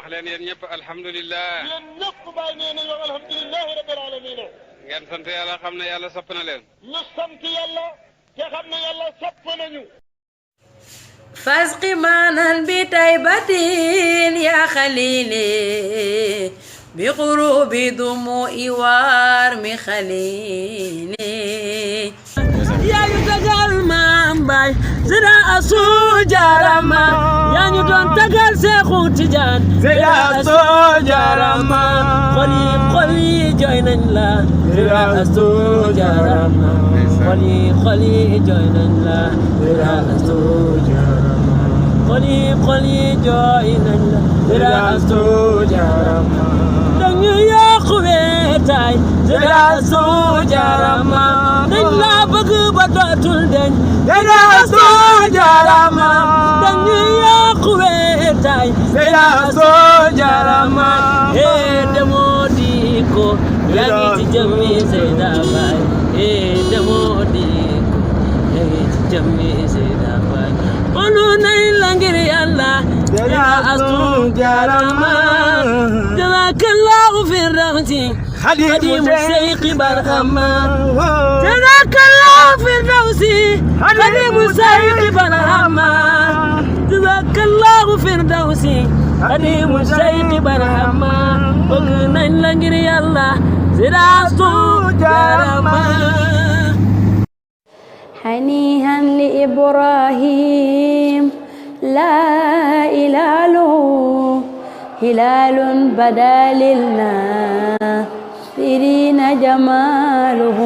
wax leen yéen ñëpp alhamdulilah. yéen ñëpp bàyyi nee nañu alhamdulilah rabbil alamin. ngeen sant yàlla xam ne yàlla sopp na leen. ñu sant yàlla te xam ne yàlla sopp nañu. fasqi maanan bi taybatin ya xalili bi xurubi dumu iwaar mi xalili yaa ñu tagal maam baay sida asu jarama yaa ñu doon tagal Seexu Tijaan sida asu jarama xol yi jooy nañ la sida asu jarama xol yi jooy nañ la sida asu jarama xol yi jooy nañ la sida asu jarama dañu yokku wetaay sida asu jarama dañ la bëgg ba dootul deñ sida asu jarama dañu yokku wetaay sida asu jarama demoo di ko yaa ngi ci jëmmi Seyda Baay demoo di ko yaa ngi ci jëmmi Seyda Baay olu nañ la ngir Yàlla Seyda Astu jarama jazakallahu firdawsi xadimu Seyxi Barhama jazakallahu firdawsi xadimu Seyxi Barhama jazakallahu firdawsi xadimu Seyxi Barhama bëgg nañ la ngir Yàlla Seyda Astu jarama هنيئا لإبراهيم لا إله هلال بدا للناظرين جماله